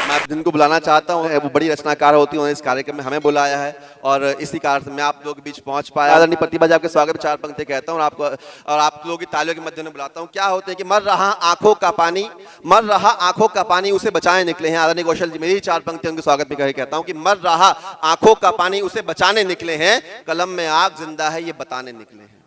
मैं जिनको बुलाना चाहता हूँ वो बड़ी रचनाकार होती हैं, इस कार्यक्रम में हमें बुलाया है और इसी कारण से मैं आप लोगों के बीच पहुंच पाया। आदरणीय प्रतिभा जी, आपके स्वागत में 4 पंक्ति कहता हूँ और आप लोगों की तालियों के मध्य में बुलाता हूँ। क्या होते हैं कि मर रहा आंखों का पानी, मर रहा आंखों का पानी उसे बचाने निकले हैं। आदरणीय कौशल जी, मेरी 4 पंक्ति उनके स्वागत में कहता हूँ कि मर रहा आंखों का पानी उसे बचाने निकले हैं, कलम में आग जिंदा है ये बताने निकले हैं।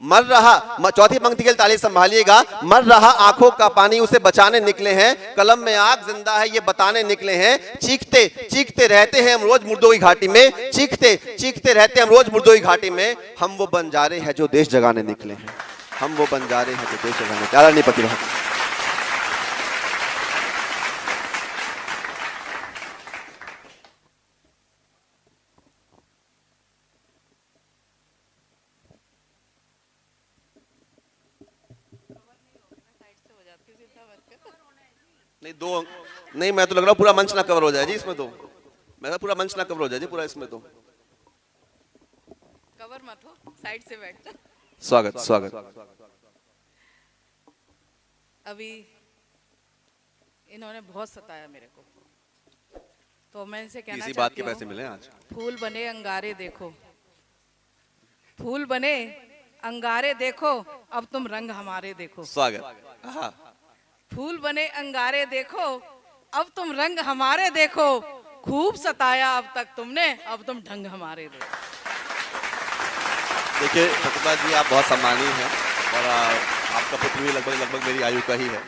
मर रहा, चौथी पंक्ति के लिए ताली संभालिएगा। मर रहा आंखों का पानी उसे बचाने निकले हैं, कलम में आग जिंदा है ये बताने निकले हैं। चीखते चीखते रहते हैं हम रोज मुर्दों की घाटी में, चीखते चीखते रहते हैं हम रोज मुर्दों की घाटी में। हम वो बंजारे हैं जो देश जगाने निकले हैं, हम वो बंजारे हैं जो देश जगाने। आदरणीय प्रतिभा। नहीं दो नहीं, मैं तो लग रहा हूँ पूरा मंच ना कवर हो जाए जी इसमें, तो मैं पूरा मंच ना कवर हो जाए जी पूरा इसमें, तो कवर मत हो, साइड से बैठ जा। स्वागत स्वागत। अभी इन्होंने बहुत सताया मेरे को, तो मैं इनसे कहना इसी चाहती बात के पैसे मिले आज। फूल बने अंगारे देखो, फूल बने अंगारे देखो, अब तुम रंग हमारे देखो। स्वागत। फूल बने अंगारे देखो, अब तुम रंग हमारे देखो। खूब सताया अब तक तुमने, अब तुम ढंग हमारे देखो। देखिए प्रतिभा जी, आप बहुत सम्मानीय हैं और आपका पुत्र भी लगभग लगभग मेरी आयु का ही है,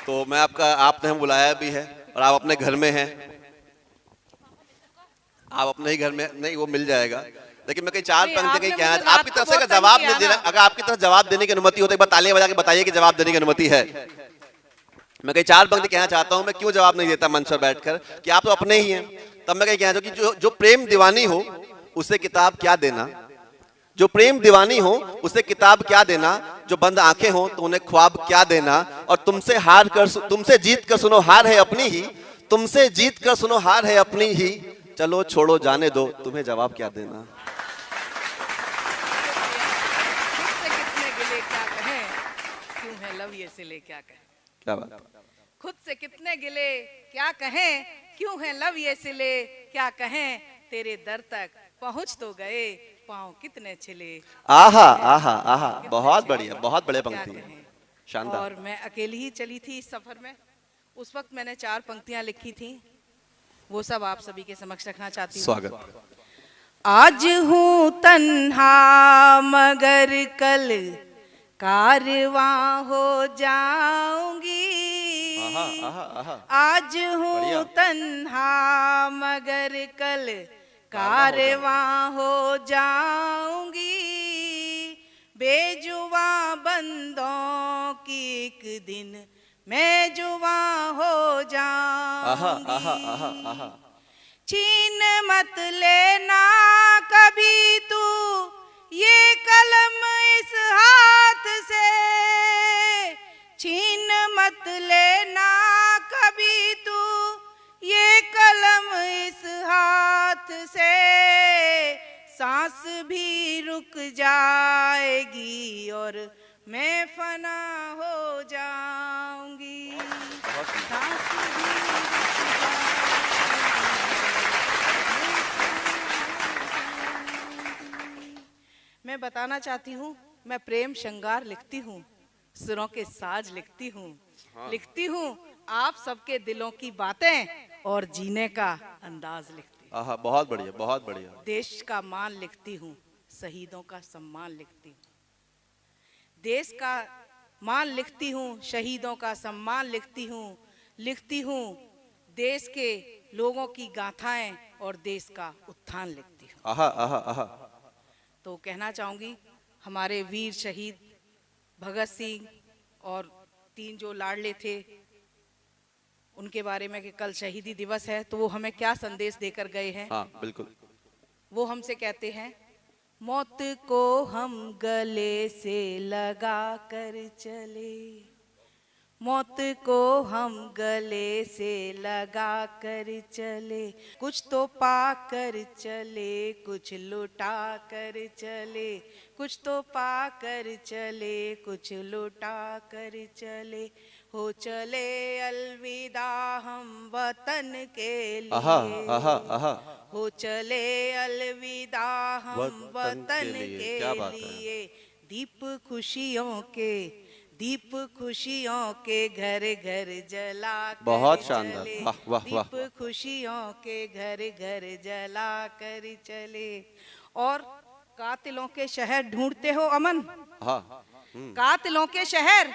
तो मैं आपने हम बुलाया भी है और आप अपने घर में हैं, आप अपने ही घर में। नहीं वो मिल जाएगा, लेकिन मैं कहीं 4 पंक्ति कहीं कहना, आपकी तरफ से अगर जवाब नहीं दे रहा, अगर आपकी तरफ जवाब देने की अनुमति हो तो एक बार तालियां बजा के बताइए कि जवाब देने की अनुमति है। मैं कहीं 4 पंक्ति कहना चाहता हूं, मैं क्यों जवाब नहीं देता मंच पर बैठकर कि आप तो अपने ही हैं। तब मैं कहीं कहना चाहता हूं कि जो प्रेम दीवानी हो उसे किताब क्या देना, जो प्रेम दीवानी हो उसे किताब क्या देना, जो बंद आंखें हो तो उन्हें ख्वाब क्या देना। और तुमसे जीत कर सुनो हार है अपनी ही, तुमसे जीत कर सुनो हार है अपनी ही। चलो छोड़ो जाने दो, तुम्हें जवाब क्या देना। क्या बात। खुद से कितने गिले क्या कहें, क्यों है लव ये सिले, क्या कहें तेरे दर तक पहुंच तो गए, पाँव कितने छिले। आहा आहा आहा, बहुत बढ़िया, बहुत बड़े पंक्ति है, शानदार। और मैं अकेली ही चली थी इस सफर में, उस वक्त मैंने 4 पंक्तियां लिखी थी, वो सब आप सभी के समक्ष रखना चाहती हूँ। स्वागत। आज हूँ तन्हा मगर कल कारवां हो जाऊंगी। आज हूँ तन्हा मगर कल कारवां हो जाऊंगी। बेजुवा बंदों की एक दिन मैं जुवा हो जाऊंगी। छीन मत लेना कभी तू ये कलम इस हाथ से, छीन मत लेना कभी तू ये कलम इस हाथ से। सांस भी रुक जाएगी और मैं फना हो जाऊंगी। सांस भी मैं बताना चाहती हूँ, मैं प्रेम श्रृंगार लिखती हूँ, सुरों के साज लिखती हूँ, लिखती हूँ आप सबके दिलों की बातें और जीने का अंदाज लिखती हूँ। बहुत बढ़िया, बहुत बढ़िया। देश का मान लिखती हूँ, शहीदों का सम्मान लिखती हूँ। देश का मान लिखती हूँ, शहीदों का सम्मान लिखती हूँ, लिखती हूँ देश के लोगों की गाथाएं और देश का उत्थान लिखती हूँ। तो कहना चाहूंगी हमारे वीर शहीद भगत सिंह और 3 जो लाडले थे उनके बारे में कि कल शहीदी दिवस है, तो वो हमें क्या संदेश देकर गए हैं। हाँ, बिल्कुल। वो हमसे कहते हैं, मौत को हम गले से लगा कर चले, मौत को हम हम गले से लगा कर चले, कुछ तो पा कर चले, कुछ लुटा कर चले, कुछ तो पा कर चले, कुछ लुटा कर चले, हो चले अलविदा हम वतन के आहा लिए, आहा आहा। हो चले अलविदा हम वतन के क्या बात है। लिए, दीप खुशियों के, दीप खुशियों के घर घर जला कर बहुत शानदार, चले, वाह वाह वाह। दीप खुशियों के घर घर जला कर चले। और कातिलों के शहर ढूंढते हो अमन, हाँ कातिलों के शहर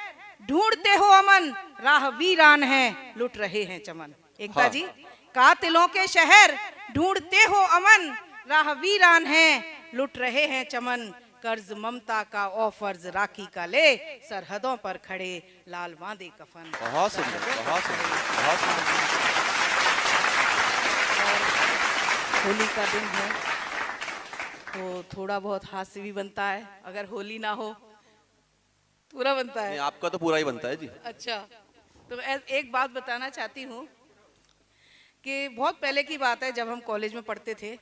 ढूंढते हो अमन, राह वीरान है लुट रहे हैं चमन। एकता हाँ। जी, कातिलों के शहर ढूंढते हो अमन, राह वीरान है लुट रहे हैं चमन, कर्ज ममता का और फर्ज राखी का ले, सरहदों पर खड़े लाल बांधे कफन। बहुत सुंदर, बहुत सुंदर, बहुत सुंदर। होली का दिन है तो थोड़ा बहुत हास्य भी बनता है, अगर होली ना हो पूरा बनता है। नहीं, आपका तो पूरा ही बनता है जी। अच्छा, तो एक बात बताना चाहती हूँ कि बहुत पहले की बात है, जब हम कॉलेज में पढ़ते थे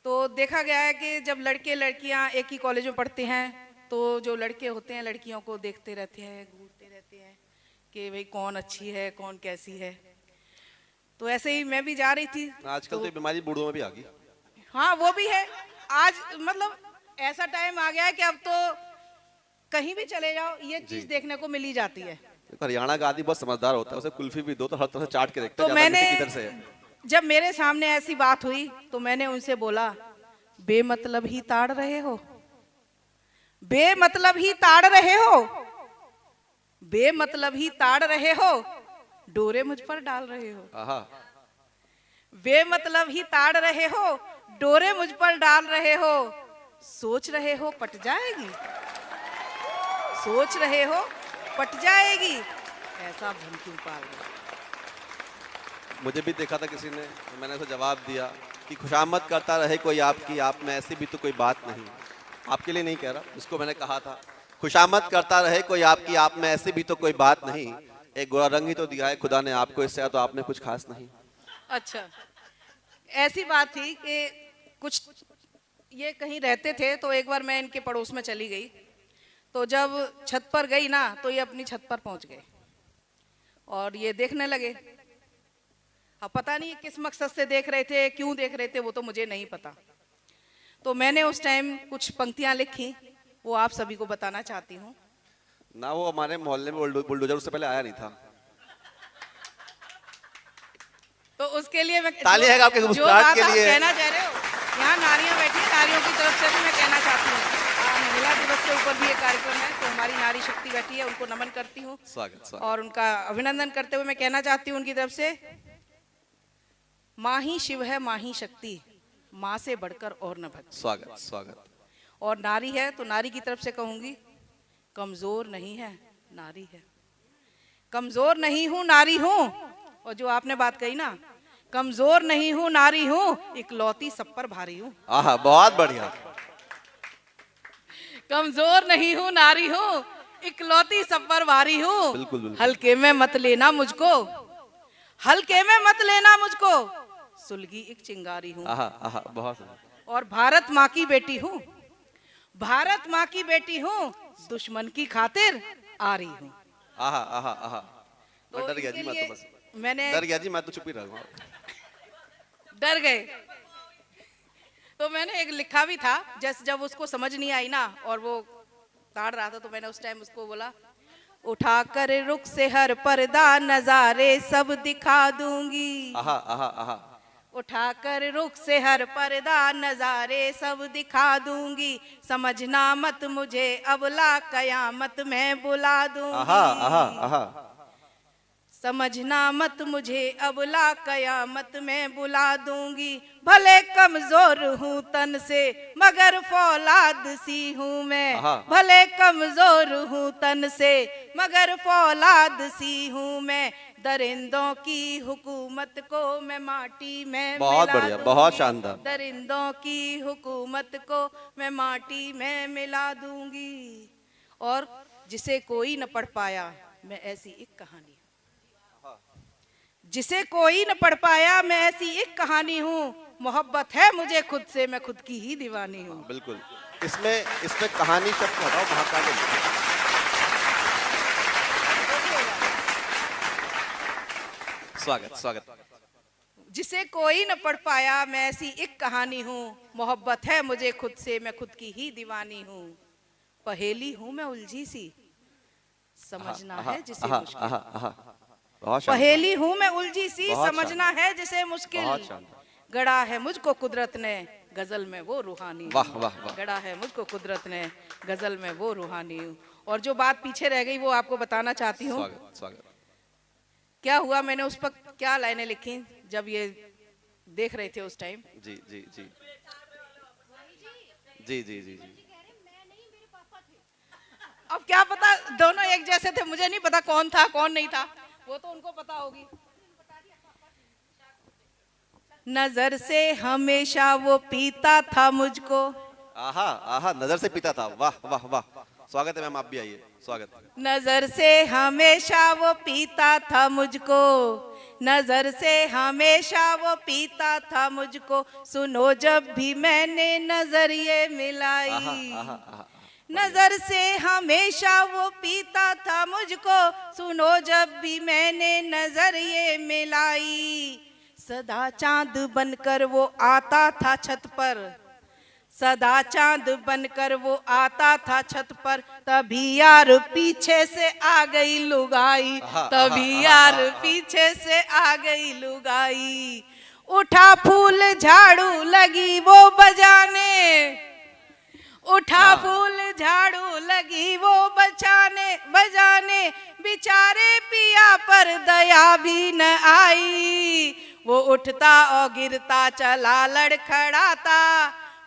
तो देखा गया है कि जब लड़के लड़कियाँ एक ही कॉलेज में पढ़ते हैं तो जो लड़के होते हैं लड़कियों को देखते रहते हैं, घूरते रहते हैं कि भाई कौन अच्छी है कौन कैसी है। तो ऐसे ही मैं भी जा रही थी। आजकल तो ये बीमारी बूढ़ों में भी आ गई। हाँ वो भी है, आज मतलब ऐसा टाइम आ गया है कि अब तो कहीं भी चले जाओ ये चीज देखने को मिल ही जाती है। हरियाणा का आदमी बहुत समझदार होता है, उसे कुल्फी भी दो तो हर तरह से चाट के देखता तो है, ज्यादा मीठी मैंने किधर से है। जब मेरे सामने ऐसी बात हुई तो मैंने उनसे बोला, बेमतलब ही ताड़ रहे हो, बेमतलब ही ताड़ रहे हो, बेमतलब ही ताड़ रहे हो, डोरे मुझ पर डाल रहे हो। आहा। बेमतलब ही ताड़ रहे हो, डोरे मुझ पर डाल रहे हो, सोच रहे हो पट जाएगी, सोच रहे हो पट जाएगी, ऐसा भन क्यों पाल रहे हो? मुझे भी देखा था किसी ने, तो मैंने उसे जवाब दिया कि खुशामद करता रहे कोई आपकी, आप में ऐसी भी तो कोई बात नहीं। आपके लिए नहीं कह रहा, इसको मैंने कहा था, खुशामद करता रहे कोई आपकी, आप में ऐसी भी तो कोई बात नहीं। एक गोरा रंग ही तो दिया है खुदा ने आपको, इससे तो आपने कुछ खास नहीं। अच्छा, ऐसी बात थी कि कुछ ये कहीं रहते थे तो एक बार मैं इनके पड़ोस में चली गई, तो जब छत पर गई ना तो ये अपनी छत पर पहुंच गए और ये देखने लगे। अब पता नहीं किस मकसद से देख रहे थे, क्यों देख रहे थे, वो तो मुझे नहीं पता। तो मैंने उस टाइम कुछ पंक्तियां लिखी, वो आप सभी को बताना चाहती हूँ। ना वो हमारे मोहल्ले में बुलडोजर उससे पहले आया नहीं था। तो उसके लिए मैं ताली है आपके मुस्कुराहट के लिए। कहना चाह रहे हो, यहाँ नारियां बैठी हैं, नारियों की तरफ से भी मैं कहना चाहती हूँ, महिला दिवस के ऊपर भी ये कार्यक्रम है तो हमारी नारी शक्ति बैठी है, उनको नमन करती हूँ, स्वागत, स्वागत। और उनका अभिनंदन करते हुए मैं कहना चाहती हूँ उनकी तरफ से, माँ ही शिव है, माँ ही शक्ति, माँ से बढ़कर और न भक्ति। स्वागत, स्वागत। और नारी है तो नारी की तरफ से कहूंगी, कमजोर नहीं है नारी है, कमजोर नहीं हूँ नारी हूँ। और जो आपने बात कही ना, कमजोर नहीं हूँ नारी हूँ, इकलौती सब पर भारी हूँ। आहा, बहुत बढ़िया। कमजोर नहीं हूँ नारी हूँ, इकलौती सब पर भारी हूँ। बिल्कुल, बिल्कुल। हल्के में मत लेना मुझको, हल्के में मत लेना मुझको, सुलगी एक चिंगारी हूँ। आहा, आहा, बहुत सुंदर। और भारत माँ की बेटी हूँ, भारत माँ की बेटी हूँ, दुश्मन की खातिर आ रही हूँ। आहा, आहा, आहा। मैं तो डर गया जी, मैं तो बस मैंने डर गया जी, मैं तो चुप ही रहूंगा। डर गए तो मैंने एक लिखा भी था, जब उसको समझ नहीं आई ना और वो ताड़ रहा था तो मैंने उस टाइम उसको बोला, उठा कर रुख से हर पर्दा नजारे सब दिखा दूंगी। आहा, आहा, आहा। उठा कर रुख से हर पर्दा नजारे सब दिखा दूंगी, समझना मत मुझे अबला कयामत में बुला दूंगी। आहा, आहा, आहा। समझना मत मुझे अबला कयामत में बुला दूंगी, भले कमजोर हूँ तन से मगर फौलाद सी हूँ मैं, भले कमजोर हूँ तन से मगर फौलाद सी हूँ मैं, दरिंदों की हुकूमत को मैं माटी में बहुत मिला बढ़िया, दूंगी, बहुत शानदार। दरिंदों की हुकूमत को मैं माटी में मिला दूंगी। और जिसे कोई न पढ़ पाया, मैं ऐसी एक कहानी। जिसे कोई न पढ़ पाया, मैं ऐसी एक कहानी हूँ, मोहब्बत है मुझे खुद से, मैं खुद की ही दीवानी हूँ। बिल्कुल, इसमें कहानी शब्द हटाओ, महाकाव्य। स्वागत स्वागत। जिसे कोई न पढ़ पाया, मैं ऐसी एक कहानी हूँ, मोहब्बत है मुझे खुद से, मैं खुद की ही दीवानी हूँ। पहेली हूँ मैं उलझी सी, समझना है जिसे मुश्किल। पहेली हूँ मैं उलझी सी, समझना है जिसे मुश्किल। गढ़ा है मुझको कुदरत ने गजल में वो रूहानी। वाह वाह वाह। गढ़ा है मुझको कुदरत ने गजल में वो रूहानी हूँ। और जो बात पीछे रह गई वो आपको बताना चाहती हूँ। स्वागत स्वागत। क्या हुआ, मैंने उस पर क्या लाइनें लिखी जब ये देख रहे थे उस टाइम। जी जी जी जी जी जी जी। अब क्या पता दोनों एक जैसे थे, मुझे नहीं पता कौन था कौन नहीं था, वो तो उनको पता होगी। नजर से हमेशा वो पीता था मुझको। आहा आहा, नजर से पीता था। वाह वाह वाह। स्वागत है मैम, आप भी आइए। स्वागत। नजर से हमेशा वो पीता था मुझको, नजर से हमेशा वो पीता था मुझको, सुनो जब भी मैंने नजरिए मिलाई। आहा, आहा, नजर से हमेशा वो पीता था मुझको, सुनो जब भी मैंने नजरिए मिलाई। सदा चांद बनकर वो आता था छत पर, सदा चांद बनकर वो आता था छत पर, तभी यार पीछे से आ गई लुगाई, तभी यार पीछे से आ गई लुगाई। उठा फूल झाड़ू लगी वो बजाने, उठा फूल झाड़ू लगी वो बजाने, बेचारे पिया पर दया भी न आई। वो उठता और गिरता चला लड़खड़ाता,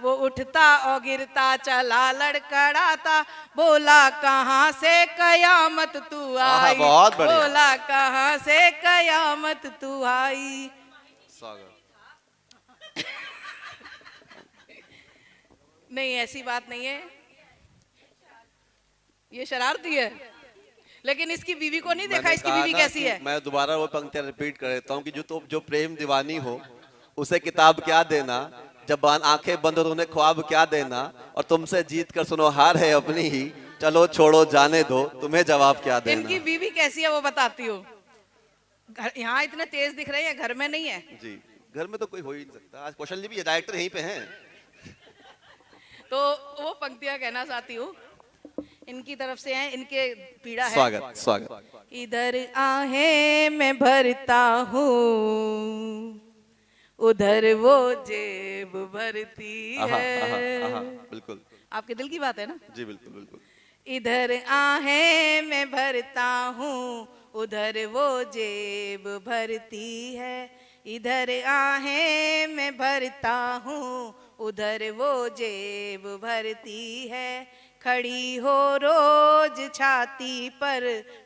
वो उठता और गिरता चला लड़खड़ाता, बोला कहाँ से कयामत तू आई, बोला कहाँ से कयामत तू आई। नहीं, ऐसी बात नहीं है, ये शरारती है, लेकिन इसकी बीवी को नहीं देखा, इसकी बीवी कैसी है। मैं दोबारा वो पंक्तियां रिपीट कर देता हूँ कि जो प्रेम दीवानी हो उसे किताब क्या देना, जब आंखें बंद हो तो उन्हें ख्वाब क्या देना, और तुमसे जीत कर सुनो हार है अपनी ही, चलो छोड़ो जाने दो, तुम्हें जवाब क्या देना। इनकी बीवी कैसी है वो बताती हो। यहाँ इतने तेज दिख रहे हैं, घर में नहीं है। जी, घर में तो कोई हो ही नहीं सकता। आज कौशल जी भी डायरेक्टर यहीं पे हैं। तो वो पंक्तियां कहना चाहती हूँ, इनकी तरफ से हैं, इनके पीड़ा है। स्वागत स्वागत। इधर आहें मैं भरता हूँ, उधर वो जेब भरती है। बिल्कुल आपके दिल की बात है ना। जी बिल्कुल बिल्कुल। इधर आहें मैं भरता हूँ, उधर वो जेब भरती है। इधर आहें मैं भरता हूँ, उधर वो जेब भरती है। खड़ी हो रोज छाती पर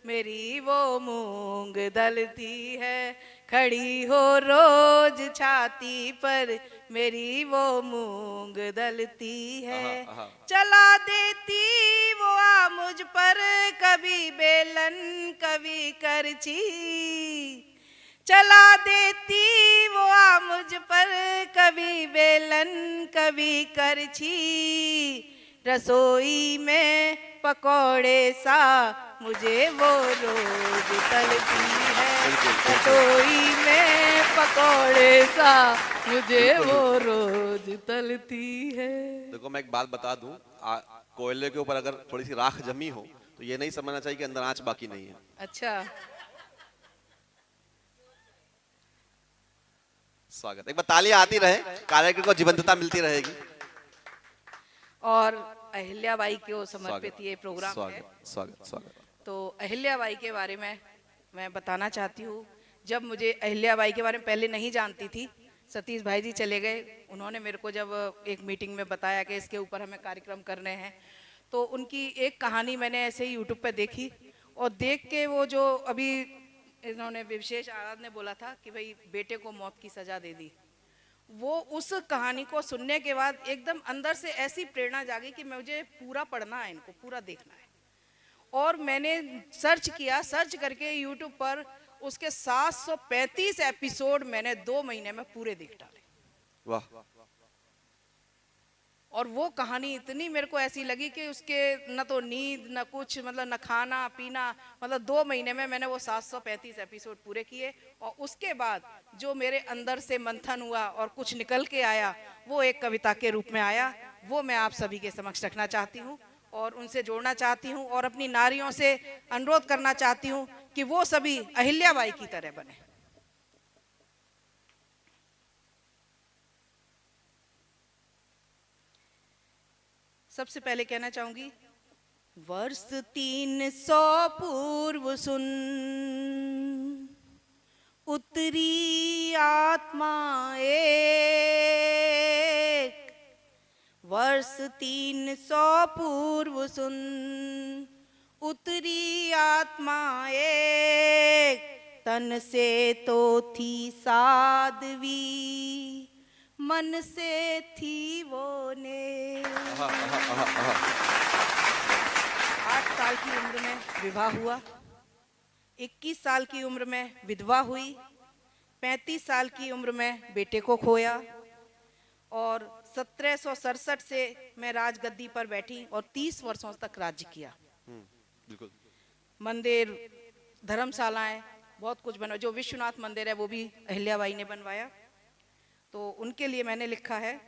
मेरी वो मूंग दलती है, खड़ी हो रोज छाती पर मेरी वो मूंग दलती है। चला देती वो आ मुझ पर कभी बेलन कभी करछी, चला देती वो आ मुझ पर कभी बेलन कभी करछी। रसोई में पकौड़े सा मुझे वो रोज तलती है, रसोई में पकौड़े सा मुझे वो रोज तलती है। देखो मैं एक बात बता दूं, कोयले के ऊपर अगर थोड़ी सी राख जमी हो तो ये नहीं समझना चाहिए कि अंदर आंच बाकी नहीं है। अच्छा, स्वागत। एक बार तालियां आती रहे, कार्यक्रम को जीवंतता मिलती रहेगी। और अहिल्याबाई को समर्पित ये प्रोग्राम स्वागत, है। स्वागत स्वागत। तो अहिल्याबाई के बारे में मैं बताना चाहती हूँ। जब मुझे अहिल्याबाई के बारे में पहले नहीं जानती थी, सतीश भाई जी चले गए, उन्होंने मेरे को जब एक मीटिंग में बताया कि इसके ऊपर हमें कार्यक्रम करने हैं, तो उनकी एक कहानी मैंने ऐसे ही यूट्यूब पे देखी, और देख के वो जो अभी इन्होंने विशेष आराध ने बोला था कि भाई बेटे को मौत की सजा दे दी, वो उस कहानी को सुनने के बाद एकदम अंदर से ऐसी प्रेरणा जागी कि मुझे पूरा पढ़ना है, इनको पूरा देखना है। और मैंने सर्च किया, सर्च करके यूट्यूब पर उसके 735 एपिसोड मैंने 2 महीने में पूरे देख डाले। वाह। और वो कहानी इतनी मेरे को ऐसी लगी कि उसके न तो नींद न कुछ, मतलब न खाना पीना, मतलब 2 महीने में मैंने वो 735 एपिसोड पूरे किए। और उसके बाद जो मेरे अंदर से मंथन हुआ और कुछ निकल के आया, वो एक कविता के रूप में आया। वो मैं आप सभी के समक्ष रखना चाहती हूँ और उनसे जोड़ना चाहती हूँ और अपनी नारियों से अनुरोध करना चाहती हूँ कि वो सभी अहिल्याबाई की तरह बने। सबसे पहले कहना चाहूंगी, वर्ष 300 पूर्व सुन, उतरी आत्मा एक। वर्ष 300 पूर्व सुन, उतरी आत्मा एक। तन से तो थी साध्वी, मन से थी वो ने। 8 साल की उम्र में विवाह हुआ, 21 साल की उम्र में विधवा हुई, 35 साल की उम्र में बेटे को खोया और 1767 से मैं राजगद्दी पर बैठी और 30 वर्षों तक राज्य किया। बिल्कुल। मंदिर, धर्मशालाएं, बहुत कुछ बना। जो विश्वनाथ मंदिर है वो भी अहिल्याबाई ने बनवाया। तो उनके लिए मैंने लिखा है,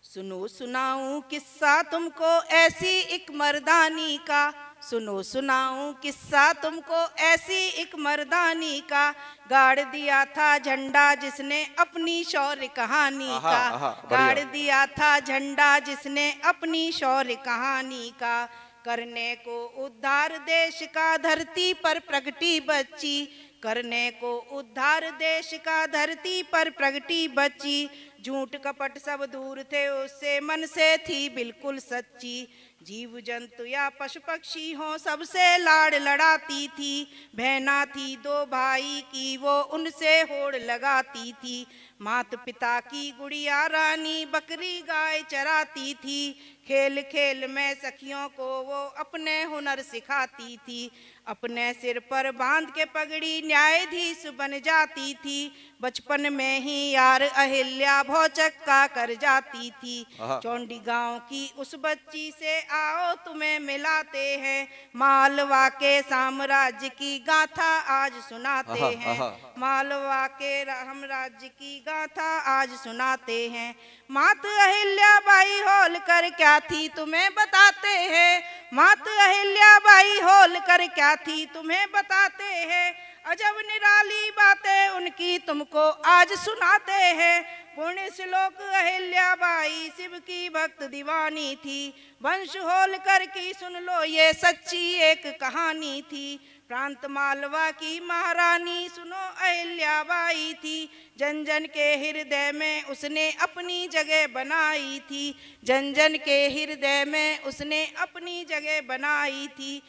सुनो सुनाऊं किस्सा तुमको ऐसी एक मर्दानी का। सुनो सुनाऊं किस्सा तुमको ऐसी एक मर्दानी का। गाड़ दिया था झंडा जिसने अपनी शौर्य कहानी का। गाड़ दिया था झंडा जिसने अपनी शौर्य कहानी का। करने को उद्धार देश का धरती पर प्रगटी बच्ची। करने को उद्धार देश का धरती पर प्रगटी बच्ची। झूठ कपट सब दूर थे उससे, मन से थी बिल्कुल सच्ची। जीव जंतु या पशु पक्षी हो सबसे लाड़ लड़ाती थी। बहना थी 2 भाई की वो उनसे होड़ लगाती थी। माता पिता की गुड़िया रानी बकरी गाय चराती थी। खेल खेल में सखियों को वो अपने हुनर सिखाती थी। अपने सिर पर बांध के पगड़ी न्यायाधीश बन जाती थी। बचपन में ही यार अहिल्या भौचक्का कर जाती थी। चौंडी गांव की उस बच्ची से आओ तुम्हें मिलाते हैं। मालवा के साम्राज्य की गाथा आज सुनाते हैं। मालवा के हम राज्य की गाथा आज सुनाते हैं। माता अहिल्याबाई होलकर क्या थी तुम्हें बताते हैं। माता अहिल्याबाई होलकर क्या थी तुम्हें बताते हैं। अजब निराली बातें उनकी तुमको आज सुनाते हैं। पुण्य श्लोक अहिल्याबाई शिव की भक्त दीवानी थी। वंश होलकर की सुन लो ये सच्ची एक कहानी थी। प्रांत मालवा की महारानी सुनो अहिल्याबाई थी। जन जन के हृदय में उसने अपनी जगह बनाई थी। जन जन के हृदय में उसने अपनी जगह बनाई थी।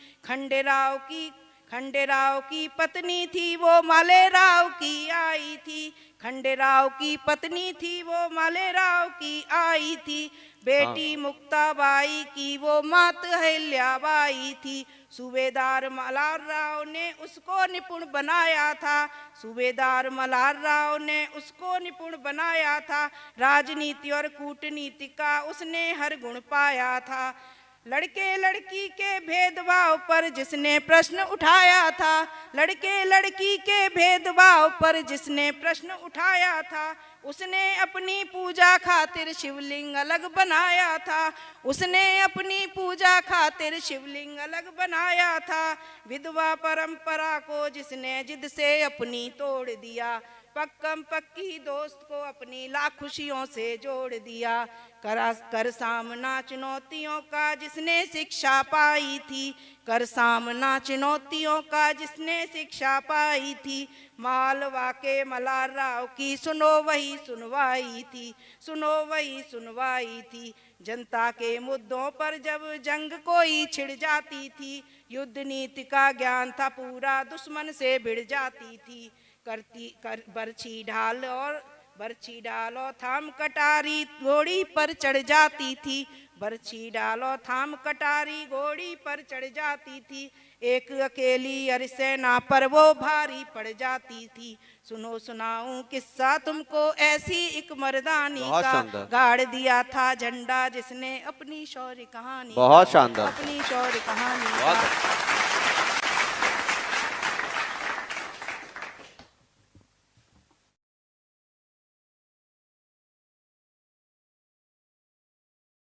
खंडेराव की पत्नी थी वो मालेराव की आई थी। खंडेराव की पत्नी थी वो मालेराव की आई थी। बेटी मुक्ताबाई की वो माता अहिल्याबाई थी। सूबेदार मल्हार राव ने उसको निपुण बनाया था। सूबेदार मल्हार राव ने उसको निपुण बनाया था। राजनीति और कूटनीति का उसने हर गुण पाया था। लड़के लड़की के भेदभाव पर जिसने प्रश्न उठाया था। लड़के लड़की के भेदभाव पर जिसने प्रश्न उठाया था। उसने अपनी पूजा खातिर शिवलिंग अलग बनाया था। उसने अपनी पूजा खातिर शिवलिंग अलग बनाया था। विधवा परंपरा को जिसने जिद से अपनी तोड़ दिया। पक्कम पक्की दोस्त को अपनी लाख खुशियों से जोड़ दिया। कर सामना चुनौतियों का जिसने शिक्षा पाई थी। कर सामना चुनौतियों का जिसने शिक्षा पाई थी। मालवा के मल्हार राव की सुनो वही सुनवाई थी। सुनो वही सुनवाई थी। जनता के मुद्दों पर जब जंग कोई छिड़ जाती थी। युद्ध नीति का ज्ञान था पूरा, दुश्मन से भिड़ जाती थी। बर्छी डालो थाम कटारी घोड़ी पर चढ़ जाती थी। बर्छी डालो थाम कटारी घोड़ी पर चढ़ जाती थी। एक अकेली अरिसेना पर वो भारी पड़ जाती थी। सुनो सुनाऊं किस्सा तुमको ऐसी एक मर्दानी बहुत का, शानदार। गाड़ दिया था झंडा जिसने अपनी शौर्य कहानी बहुत का, शानदार। अपनी शौर्य कहानी बहुत का।